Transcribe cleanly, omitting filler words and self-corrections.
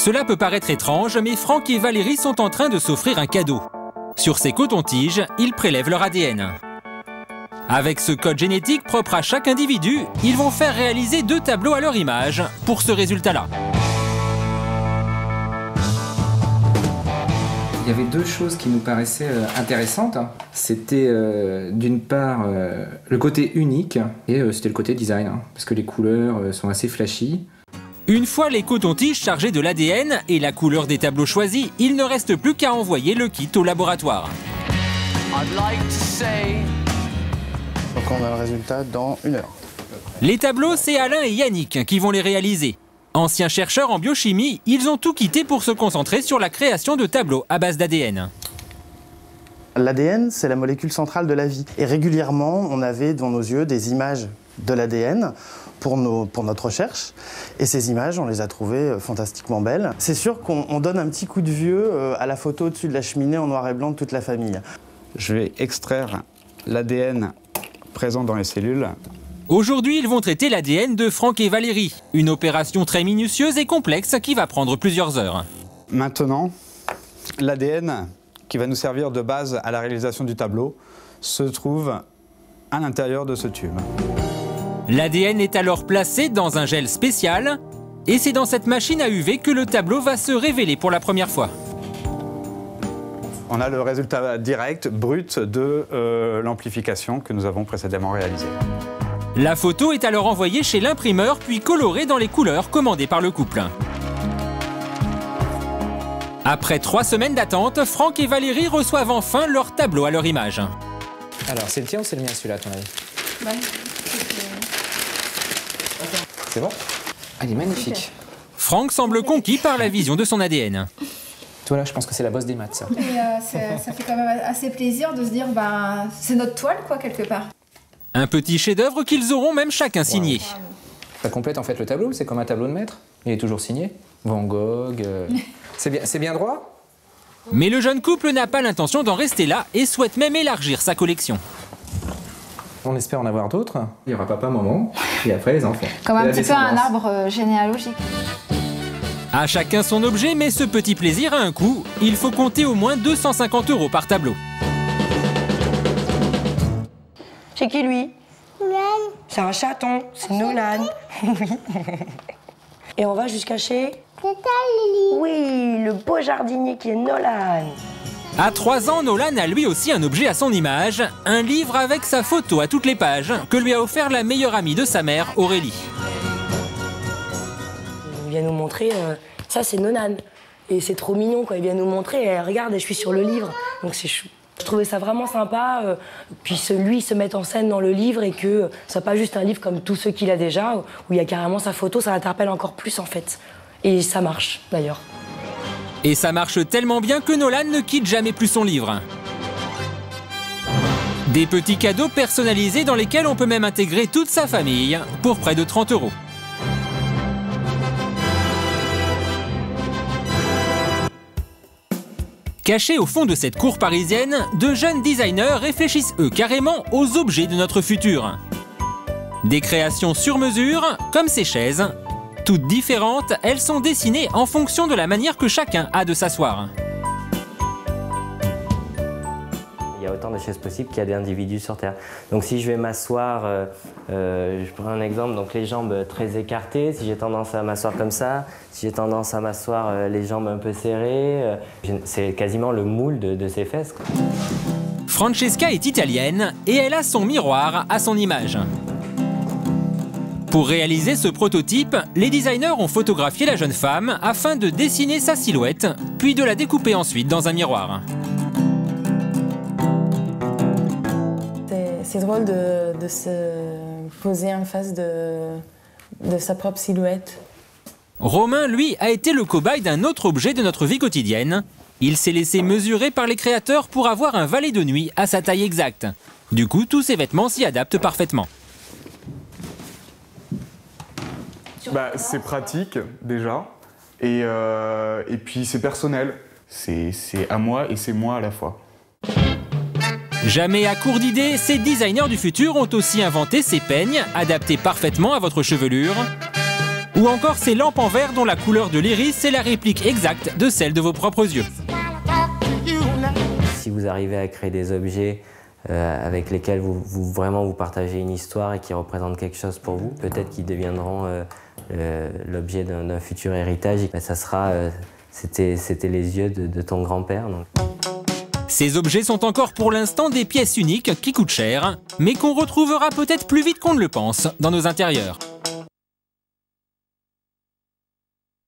Cela peut paraître étrange, mais Franck et Valérie sont en train de s'offrir un cadeau. Sur ces cotons-tiges, ils prélèvent leur ADN. Avec ce code génétique propre à chaque individu, ils vont faire réaliser 2 tableaux à leur image pour ce résultat-là. Il y avait 2 choses qui nous paraissaient intéressantes. C'était d'une part le côté unique et c'était le côté design, parce que les couleurs sont assez flashy. Une fois les cotons-tiges chargés de l'ADN et la couleur des tableaux choisis, il ne reste plus qu'à envoyer le kit au laboratoire. Donc on a le résultat dans 1 heure. Les tableaux, c'est Alain et Yannick qui vont les réaliser. Anciens chercheurs en biochimie, ils ont tout quitté pour se concentrer sur la création de tableaux à base d'ADN. L'ADN, c'est la molécule centrale de la vie. Et régulièrement, on avait devant nos yeux des images de l'ADN pour notre recherche. Et ces images, on les a trouvées fantastiquement belles. C'est sûr qu'on donne un petit coup de vieux à la photo au-dessus de la cheminée en noir et blanc de toute la famille. Je vais extraire l'ADN présent dans les cellules. Aujourd'hui, ils vont traiter l'ADN de Franck et Valérie. Une opération très minutieuse et complexe qui va prendre plusieurs heures. Maintenant, l'ADN qui va nous servir de base à la réalisation du tableau se trouve à l'intérieur de ce tube. L'ADN est alors placé dans un gel spécial et c'est dans cette machine à UV que le tableau va se révéler pour la première fois. On a le résultat direct, brut de l'amplification que nous avons précédemment réalisée. La photo est alors envoyée chez l'imprimeur puis colorée dans les couleurs commandées par le couple. Après 3 semaines d'attente, Franck et Valérie reçoivent enfin leur tableau à leur image. Alors, c'est le tien ou c'est le mien celui-là, à ton avis? C'est bon? Ah, il est magnifique. Okay. Franck semble conquis par la vision de son ADN. Toi là, je pense que c'est la bosse des maths, ça. Et ça fait quand même assez plaisir de se dire, c'est notre toile, quoi, quelque part. Un petit chef-d'œuvre qu'ils auront même chacun signé. Wow. Ça complète en fait le tableau, c'est comme un tableau de maître. Il est toujours signé. Van Gogh. C'est bien droit. Mais le jeune couple n'a pas l'intention d'en rester là et souhaite même élargir sa collection. On espère en avoir d'autres. Il y aura papa, maman, et après les enfants. Comme un petit peu un arbre généalogique. À chacun son objet, mais ce petit plaisir a un coût. Il faut compter au moins 250 € par tableau. C'est qui lui? Nolan. C'est un chaton, c'est Nolan. Oui. Et on va jusqu'à chez? Oui, le beau jardinier qui est Nolan. À 3 ans, Nolan a lui aussi un objet à son image, un livre avec sa photo à toutes les pages, que lui a offert la meilleure amie de sa mère, Aurélie. Il vient nous montrer, ça c'est Nolan. Et c'est trop mignon, quoi. Il vient nous montrer, regarde, je suis sur le livre. Donc c'est chou. Je trouvais ça vraiment sympa, puis lui se mettre en scène dans le livre et que ce soit pas juste un livre comme tous ceux qu'il a déjà, où il y a carrément sa photo, ça l'interpelle encore plus en fait. Et ça marche d'ailleurs. Et ça marche tellement bien que Nolan ne quitte jamais plus son livre. Des petits cadeaux personnalisés dans lesquels on peut même intégrer toute sa famille pour près de 30 €. Cachés au fond de cette cour parisienne, de jeunes designers réfléchissent eux carrément aux objets de notre futur. Des créations sur mesure, comme ces chaises. Toutes différentes, elles sont dessinées en fonction de la manière que chacun a de s'asseoir. Il y a autant de chaises possibles qu'il y a d'individus sur Terre. Donc si je vais m'asseoir, je prends un exemple, donc les jambes très écartées, si j'ai tendance à m'asseoir comme ça, si j'ai tendance à m'asseoir les jambes un peu serrées, c'est quasiment le moule de ses fesses. Francesca est italienne et elle a son miroir à son image. Pour réaliser ce prototype, les designers ont photographié la jeune femme afin de dessiner sa silhouette, puis de la découper ensuite dans un miroir. C'est drôle de se poser en face de sa propre silhouette. Romain, lui, a été le cobaye d'un autre objet de notre vie quotidienne. Il s'est laissé mesurer par les créateurs pour avoir un valet de nuit à sa taille exacte. Du coup, tous ses vêtements s'y adaptent parfaitement. C'est pratique, déjà. Et puis, c'est personnel. C'est à moi et c'est moi à la fois. Jamais à court d'idées, ces designers du futur ont aussi inventé ces peignes, adaptés parfaitement à votre chevelure. Ou encore ces lampes en verre dont la couleur de l'iris est la réplique exacte de celle de vos propres yeux. Si vous arrivez à créer des objets avec lesquels vraiment vous partagez une histoire et qui représentent quelque chose pour vous, peut-être qu'ils deviendront l'objet d'un futur héritage. Ça sera c'était les yeux de ton grand-père. Ces objets sont encore pour l'instant des pièces uniques qui coûtent cher, mais qu'on retrouvera peut-être plus vite qu'on ne le pense dans nos intérieurs.